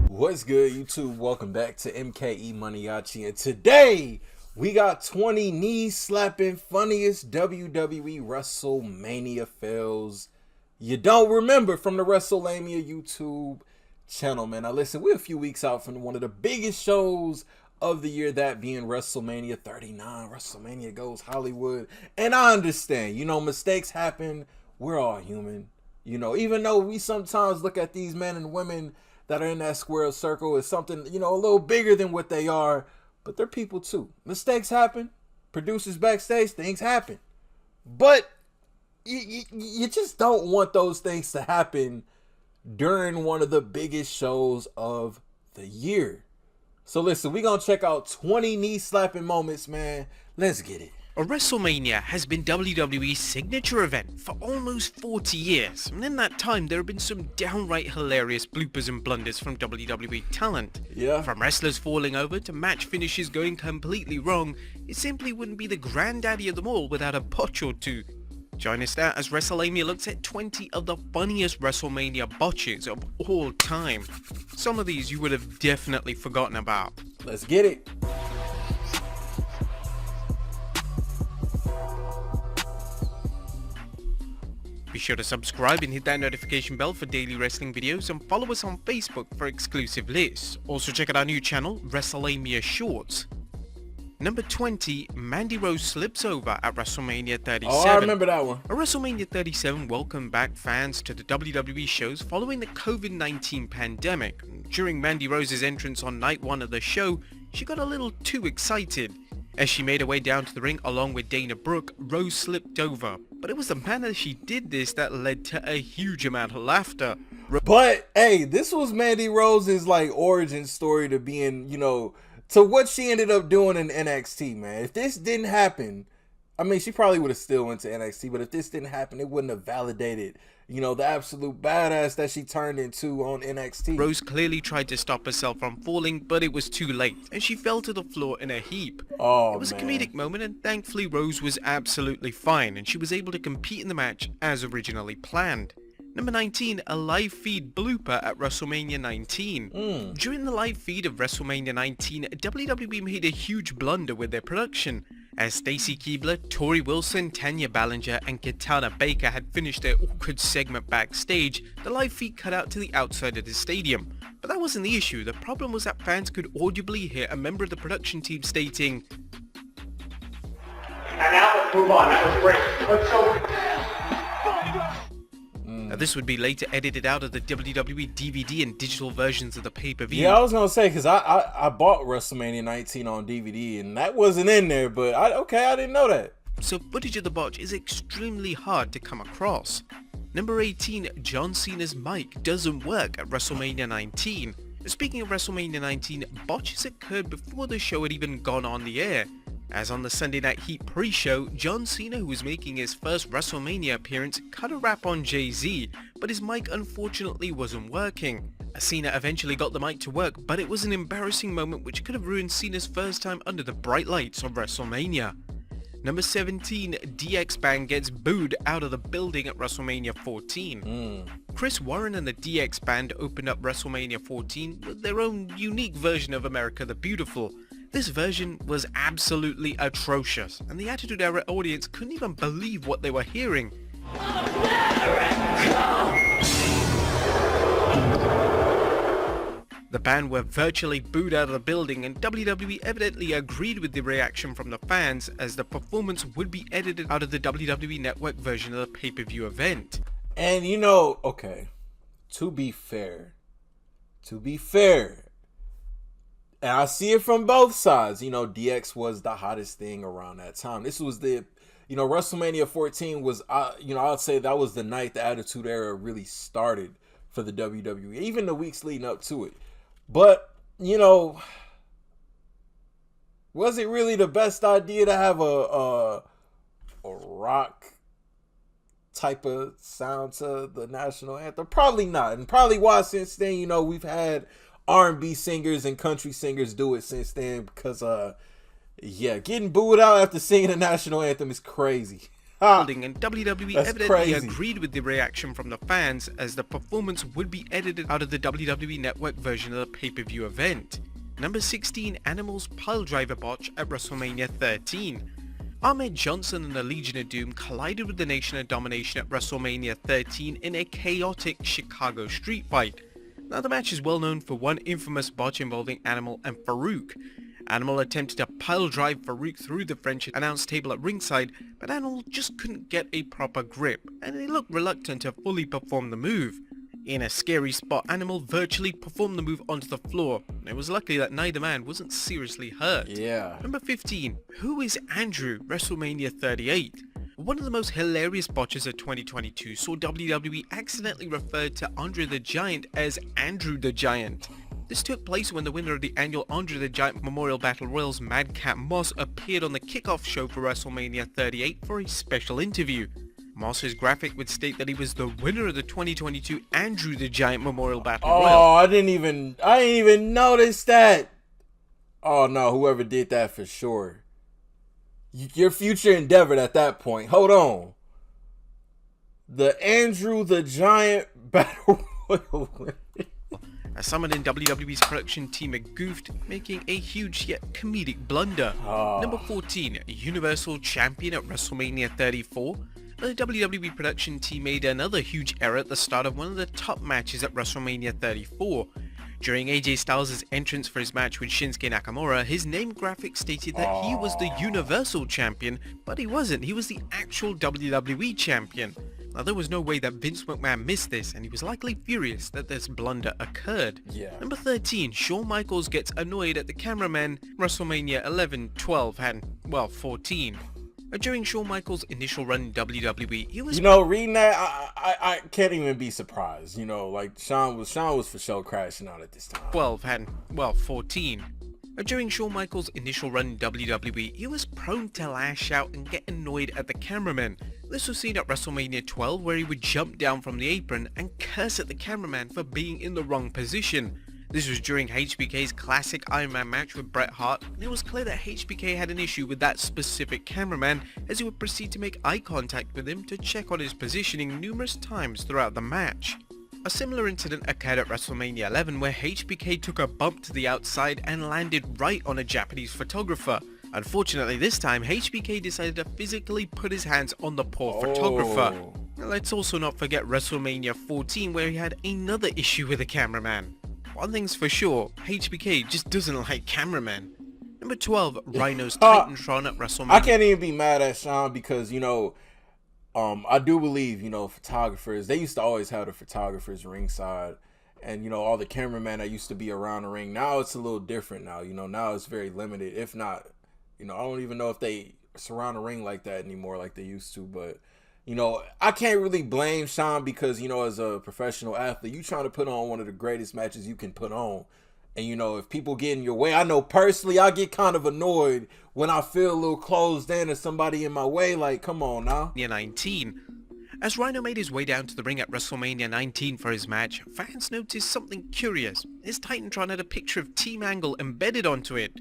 What's good, YouTube? Welcome back to MANIACI, and today we got 20 knee-slapping funniest WWE Wrestlemania fails you don't remember from the Wrestlemania YouTube channel, man. Now listen, we're a few weeks out from one of the biggest shows of the year, that being WrestleMania 39. WrestleMania goes Hollywood, and I understand, mistakes happen. We're all human, even though we sometimes look at these men and women that are in that square circle as something, a little bigger than what they are, but they're people too. Mistakes happen. Producers backstage, things happen. But you just don't want those things to happen during one of the biggest shows of the year. So listen, we're going to check out 20 knee-slapping moments, man. Let's get it. WrestleMania has been WWE's signature event for almost 40 years, and in that time there have been some downright hilarious bloopers and blunders from WWE talent. Yeah. From wrestlers falling over to match finishes going completely wrong, it simply wouldn't be the granddaddy of them all without a botch or two. Join us now as WrestleMania looks at 20 of the funniest WrestleMania botches of all time. Some of these you would have definitely forgotten about. Let's get it. Be sure to subscribe and hit that notification bell for daily wrestling videos, and follow us on Facebook for exclusive lists. Also check out our new channel, Wrestlemania Shorts. Number 20, Mandy Rose slips over at WrestleMania 37. Oh, I remember that one. WrestleMania 37 welcomed back fans to the WWE shows following the COVID-19 pandemic. During Mandy Rose's entrance on night one of the show, she got a little too excited. As she made her way down to the ring along with Dana Brooke, Rose slipped over. But it was the manner she did this that led to a huge amount of laughter. But, hey, this was Mandy Rose's, origin story to being, to what she ended up doing in NXT, man. If this didn't happen, I mean, she probably would have still went to NXT, but if this didn't happen, it wouldn't have validated, the absolute badass that she turned into on NXT. Rose clearly tried to stop herself from falling, but it was too late, and she fell to the floor in a heap. Oh, it was man. A comedic moment, and thankfully Rose was absolutely fine, and she was able to compete in the match as originally planned. Number 19, a live feed blooper at WrestleMania 19. During the live feed of WrestleMania 19, WWE made a huge blunder with their production. As Stacy Keibler, Tori Wilson, Tanya Ballinger, and Katana Baker had finished their awkward segment backstage, the live feed cut out to the outside of the stadium. But that wasn't the issue. The problem was that fans could audibly hear a member of the production team stating, "And now let's move on. That was great. Let's go." Now, this would be later edited out of the WWE DVD and digital versions of the pay-per-view. Yeah, I was going to say, because I bought WrestleMania 19 on DVD, and that wasn't in there, but I didn't know that. So footage of the botch is extremely hard to come across. Number 18, John Cena's mic doesn't work at WrestleMania 19. Speaking of WrestleMania 19, botches occurred before the show had even gone on the air. As on the Sunday Night Heat pre-show, John Cena, who was making his first WrestleMania appearance, cut a rap on Jay-Z, but his mic unfortunately wasn't working. Cena eventually got the mic to work, but it was an embarrassing moment which could have ruined Cena's first time under the bright lights of WrestleMania. Number 17, DX Band gets booed out of the building at WrestleMania 14. Chris Warren and the DX Band opened up WrestleMania 14 with their own unique version of America the Beautiful. This version was absolutely atrocious, and the Attitude Era audience couldn't even believe what they were hearing. The band were virtually booed out of the building, and WWE evidently agreed with the reaction from the fans, as the performance would be edited out of the WWE Network version of the pay-per-view event. And okay, to be fair, and I see it from both sides. DX was the hottest thing around that time. This was the, WrestleMania 14 was, I'd say that was the night the Attitude Era really started for the WWE, even the weeks leading up to it. But, was it really the best idea to have a rock type of sound to the national anthem? Probably not. And probably why since then, we've had R&B singers and country singers do it since then, because getting booed out after singing the national anthem is crazy. and WWE That's evidently crazy. agreed with the reaction from the fans, as the performance would be edited out of the WWE Network version of the pay-per-view event. Number 16, Animal's piledriver botch at WrestleMania 13. Ahmed Johnson and the Legion of Doom collided with the Nation of Domination at WrestleMania 13 in a chaotic Chicago street fight. Now, the match is well known for one infamous botch involving Animal and Farouk. Animal attempted to pile-drive Farouk through the French announce table at ringside, but Animal just couldn't get a proper grip, and he looked reluctant to fully perform the move. In a scary spot, Animal virtually performed the move onto the floor. It was lucky that neither man wasn't seriously hurt. Yeah. Number 15. Who is Andrew? WrestleMania 38. One of the most hilarious botches of 2022 saw WWE accidentally referred to Andre the Giant as Andrew the Giant. This took place when the winner of the annual Andre the Giant Memorial Battle Royals, Madcap Moss, appeared on the kickoff show for WrestleMania 38 for a special interview. Moss's graphic would state that he was the winner of the 2022 Andrew the Giant Memorial Battle Royal. Oh, I didn't even notice that. Oh no, whoever did that for sure. Your future endeavored at that point. Hold on. The Andrew the Giant Battle Royal. As someone in WWE's production team had goofed, making a huge yet comedic blunder. Number 14, Universal Champion at WrestleMania 34. The WWE production team made another huge error at the start of one of the top matches at WrestleMania 34. During AJ Styles' entrance for his match with Shinsuke Nakamura, his name graphic stated that he was the Universal Champion, but he wasn't. He was the actual WWE Champion. Now, there was no way that Vince McMahon missed this, and he was likely furious that this blunder occurred. Yeah. Number 13, Shawn Michaels gets annoyed at the cameraman, WrestleMania 11, 12, and, 14. During Shawn Michaels' initial run in WWE, he was... reading that, I can't even be surprised. Like Shawn was for sure crashing out at this time. 12 and, 14. During Shawn Michaels' initial run in WWE, he was prone to lash out and get annoyed at the cameraman. This was seen at WrestleMania 12, where he would jump down from the apron and curse at the cameraman for being in the wrong position. This was during HBK's classic Iron Man match with Bret Hart, and it was clear that HBK had an issue with that specific cameraman, as he would proceed to make eye contact with him to check on his positioning numerous times throughout the match. A similar incident occurred at WrestleMania 11, where HBK took a bump to the outside and landed right on a Japanese photographer. Unfortunately, this time HBK decided to physically put his hands on the poor photographer. Let's also not forget WrestleMania 14, where he had another issue with the cameraman. One thing's for sure, HBK just doesn't like cameramen. Number 12, Rhino's Titantron at WrestleMania. I can't even be mad at Shawn because, I do believe, photographers, they used to always have the photographers ringside and, all the cameramen that used to be around the ring. Now it's a little different now, now it's very limited. If not, I don't even know if they surround the ring like that anymore like they used to, but... I can't really blame Shawn because, as a professional athlete, you trying to put on one of the greatest matches you can put on. And, if people get in your way, I know personally I get kind of annoyed when I feel a little closed in or somebody in my way. Like, come on now. 19. As Rhino made his way down to the ring at WrestleMania 19 for his match, fans noticed something curious. His Titantron had a picture of Team Angle embedded onto it.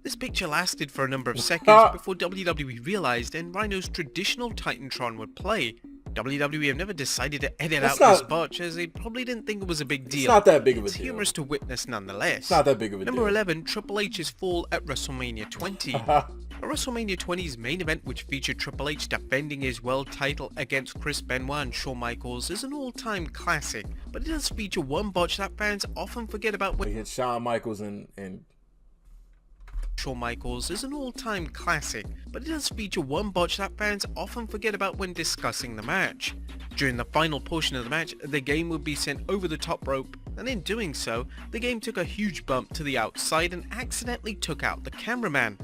This picture lasted for a number of seconds before WWE realized and Rhino's traditional Titantron would play. WWE have never decided to edit out this botch, as they probably didn't think it was a big deal. It's not that big of a It's deal. humorous to witness nonetheless. It's not that big of a deal. Number 11, Triple H's fall at WrestleMania 20. WrestleMania 20's main event, which featured Triple H defending his world title against Chris Benoit and Shawn Michaels, is an all-time classic, but it does feature one botch that fans often forget about when... Against Shawn Michaels and Shawn Michaels is an all-time classic, but it does feature one botch that fans often forget about when discussing the match. During the final portion of the match, the game would be sent over the top rope, and in doing so, the game took a huge bump to the outside and accidentally took out the cameraman.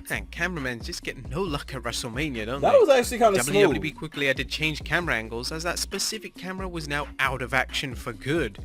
And cameramen just get no luck at WrestleMania, don't they? That was actually kind of smooth. WWE quickly had to change camera angles, as that specific camera was now out of action for good.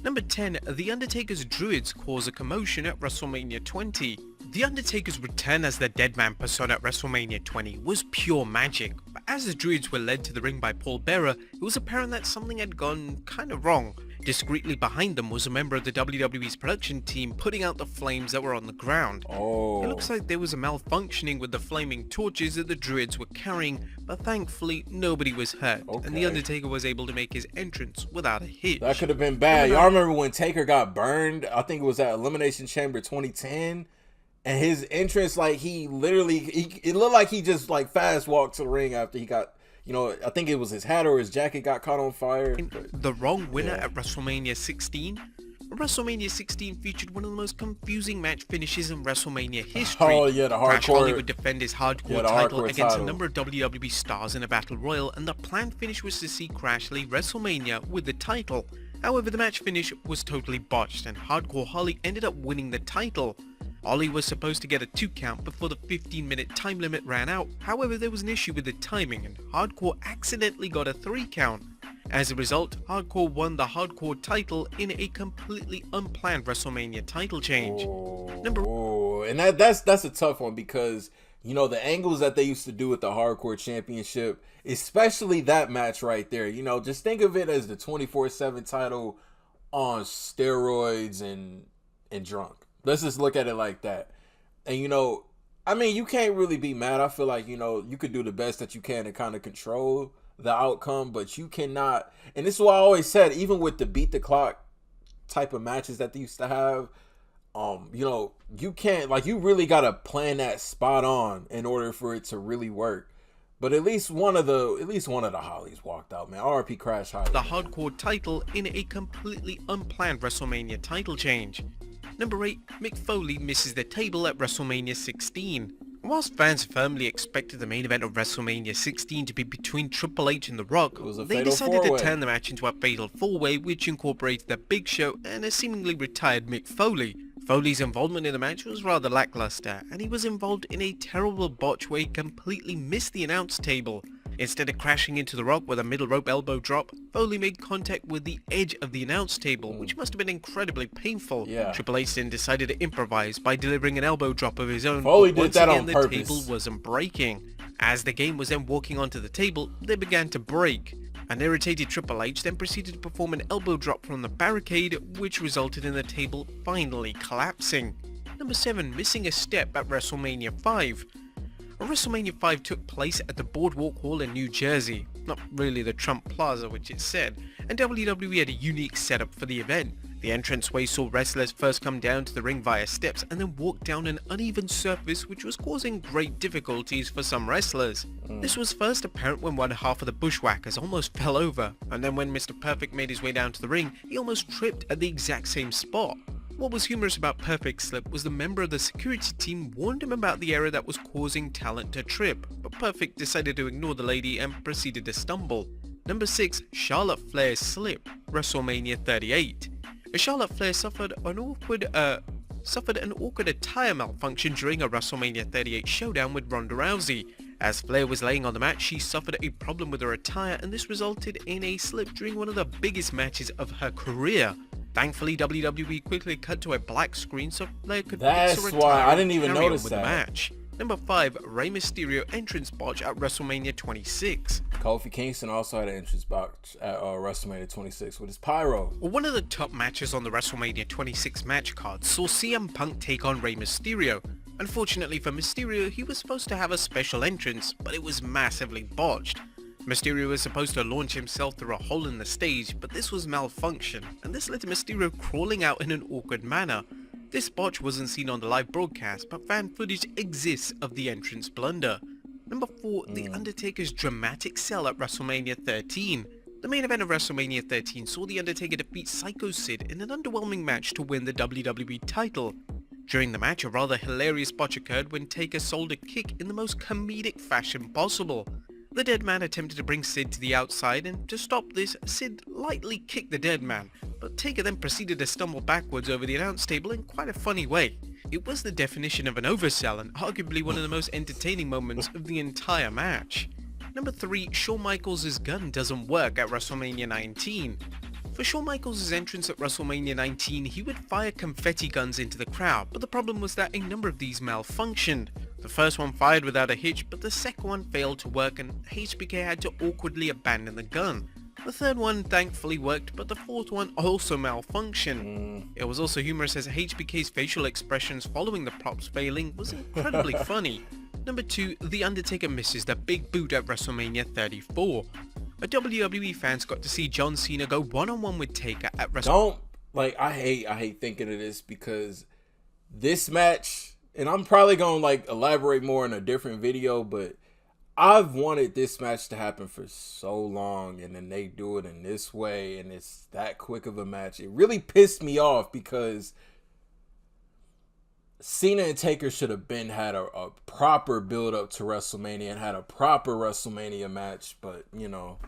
Number 10, The Undertaker's Druids cause a commotion at WrestleMania 20. The Undertaker's return as the Deadman persona at WrestleMania 20 was pure magic, but as the Druids were led to the ring by Paul Bearer, it was apparent that something had gone kinda wrong. Discreetly behind them was a member of the WWE's production team putting out the flames that were on the ground. Oh. It looks like there was a malfunctioning with the flaming torches that the Druids were carrying, but thankfully nobody was hurt, and the Undertaker was able to make his entrance without a hitch. That could have been bad. Y'all remember when Taker got burned? I think it was at Elimination Chamber 2010. And his entrance, like, it looked like he just, like, fast walked to the ring after he got, you know, I think it was his hat or his jacket got caught on fire. The wrong winner at WrestleMania 16? WrestleMania 16 featured one of the most confusing match finishes in WrestleMania history. Oh, yeah, the hardcore. Crash Holly would defend his hardcore title against title a number of WWE stars in a battle royal, and the planned finish was to see Crash leave WrestleMania with the title. However, the match finish was totally botched, and Hardcore Holly ended up winning the title. Holly was supposed to get a 2 count before the 15-minute time limit ran out. However, there was an issue with the timing, and Hardcore accidentally got a 3 count. As a result, Hardcore won the Hardcore title in a completely unplanned WrestleMania title change. And that's a tough one because, you know, the angles that they used to do with the Hardcore Championship, especially that match right there, you know, just think of it as the 24/7 title on steroids and drunk. Let's just look at it like that. And, you know, I mean, you can't really be mad. I feel like, you know, you could do the best that you can to kind of control the outcome, but you cannot. And this is why I always said, even with the beat the clock type of matches that they used to have, you know, you can't, like, you really got to plan that spot on in order for it to really work. But at least one of the Hollies walked out, man. RP Crash Holly. The Hardcore title in a completely unplanned WrestleMania title change. Number 8, Mick Foley misses the table at WrestleMania 16. Whilst fans firmly expected the main event of WrestleMania 16 to be between Triple H and The Rock, they decided to turn the match into a fatal 4-way, which incorporated the Big Show and a seemingly retired Mick Foley. Foley's involvement in the match was rather lackluster, and he was involved in a terrible botch where he completely missed the announce table. Instead of crashing into The Rock with a middle rope elbow drop, Foley made contact with the edge of the announce table, which must have been incredibly painful. Triple H then decided to improvise by delivering an elbow drop of his own. Foley did that on purpose. The table wasn't breaking. As the game was then walking onto the table, they began to break. An irritated Triple H then proceeded to perform an elbow drop from the barricade, which resulted in the table finally collapsing. Number 7, missing a step at WrestleMania 5. WrestleMania 5 took place at the Boardwalk Hall in New Jersey, not really the Trump Plaza which it said, and WWE had a unique setup for the event. The entranceway saw wrestlers first come down to the ring via steps and then walk down an uneven surface which was causing great difficulties for some wrestlers. This was first apparent when one half of the Bushwhackers almost fell over, and then when Mr. Perfect made his way down to the ring, he almost tripped at the exact same spot. What was humorous about Perfect's slip was the member of the security team warned him about the error that was causing talent to trip, but Perfect decided to ignore the lady and proceeded to stumble. Number 6, Charlotte Flair's slip, WrestleMania 38. Charlotte Flair suffered an awkward attire malfunction during a WrestleMania 38 showdown with Ronda Rousey. As Flair was laying on the mat, she suffered a problem with her attire, and this resulted in a slip during one of the biggest matches of her career. Thankfully, WWE quickly cut to a black screen so Flair could fix her attire. Why I didn't even notice with that. The match. Number 5, Rey Mysterio entrance botch at WrestleMania 26. Kofi Kingston also had an entrance botch at WrestleMania 26 with his pyro. One of the top matches on the WrestleMania 26 match card saw CM Punk take on Rey Mysterio. Unfortunately for Mysterio, he was supposed to have a special entrance, but it was massively botched. Mysterio was supposed to launch himself through a hole in the stage, but this was malfunction, and this led to Mysterio crawling out in an awkward manner. This botch wasn't seen on the live broadcast, but fan footage exists of the entrance blunder. Number 4, The Undertaker's dramatic sell at WrestleMania 13. The main event of WrestleMania 13 saw The Undertaker defeat Psycho Sid in an underwhelming match to win the WWE title. During the match, a rather hilarious botch occurred when Taker sold a kick in the most comedic fashion possible. The dead man attempted to bring Sid to the outside, and to stop this, Sid lightly kicked the dead man, but Taker then proceeded to stumble backwards over the announce table in quite a funny way. It was the definition of an oversell and arguably one of the most entertaining moments of the entire match. Number 3, Shawn Michaels' gun doesn't work at WrestleMania 19. For Shawn Michaels' entrance at WrestleMania 19, he would fire confetti guns into the crowd, but the problem was that a number of these malfunctioned. The first one fired without a hitch, but the second one failed to work and HBK had to awkwardly abandon the gun. The third one thankfully worked, but the fourth one also malfunctioned. It was also humorous as HBK's facial expressions following the props failing was incredibly funny. Number 2, The Undertaker misses the big boot at WrestleMania 34. A WWE fans got to see John Cena go one-on-one with Taker at WrestleMania. I hate thinking of this because this match, and I'm probably gonna elaborate more in a different video, but I've wanted this match to happen for so long, and then they do it in this way, and it's that quick of a match. It really pissed me off because Cena and Taker should have had a proper build up to WrestleMania and had a proper WrestleMania match, but you know,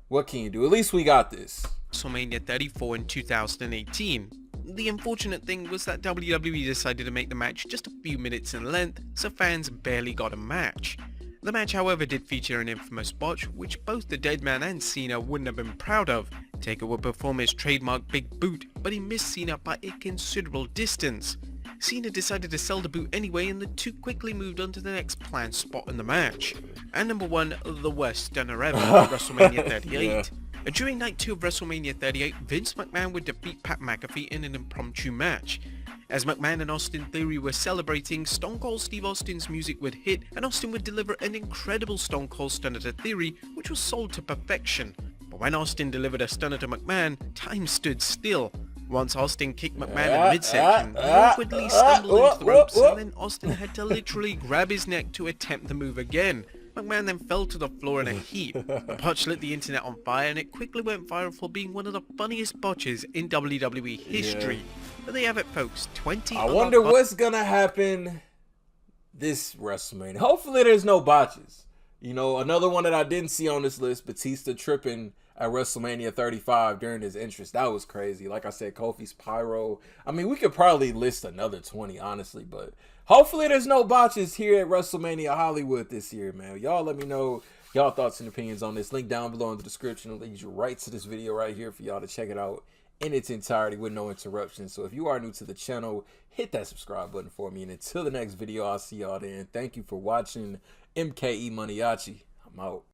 what can you do? At least we got this. WrestleMania 34 in 2018. The unfortunate thing was that WWE decided to make the match just a few minutes in length, so fans barely got a match. The match, however, did feature an infamous botch, which both the Deadman and Cena wouldn't have been proud of. Taker would perform his trademark big boot, but he missed Cena by a considerable distance. Cena decided to sell the boot anyway, and the two quickly moved on to the next planned spot in the match. And number 1, the worst stunner ever at WrestleMania 38. Yeah. During night 2 of WrestleMania 38, Vince McMahon would defeat Pat McAfee in an impromptu match. As McMahon and Austin Theory were celebrating, Stone Cold Steve Austin's music would hit, and Austin would deliver an incredible Stone Cold Stunner to Theory, which was sold to perfection. But when Austin delivered a stunner to McMahon, time stood still. Once Austin kicked McMahon in midsection, he awkwardly stumbled into the ropes, and then Austin had to literally grab his neck to attempt the move again. McMahon then fell to the floor in a heap. The botch lit the internet on fire, and it quickly went viral for being one of the funniest botches in WWE history. But there you have it, folks. 20. I wonder what's gonna happen this WrestleMania. Hopefully there's no botches. You know, another one that I didn't see on this list, Batista tripping at WrestleMania 35 during his entrance. That was crazy. Like I said, Kofi's pyro. I mean, we could probably list another 20, honestly, but hopefully there's no botches here at WrestleMania Hollywood this year, man. Y'all let me know y'all thoughts and opinions on this. Link down below in the description will lead you right to this video right here for y'all to check it out in its entirety with no interruptions. So if you are new to the channel, hit that subscribe button for me. And until the next video, I'll see y'all then. Thank you for watching. MKE Maniaci. I'm out.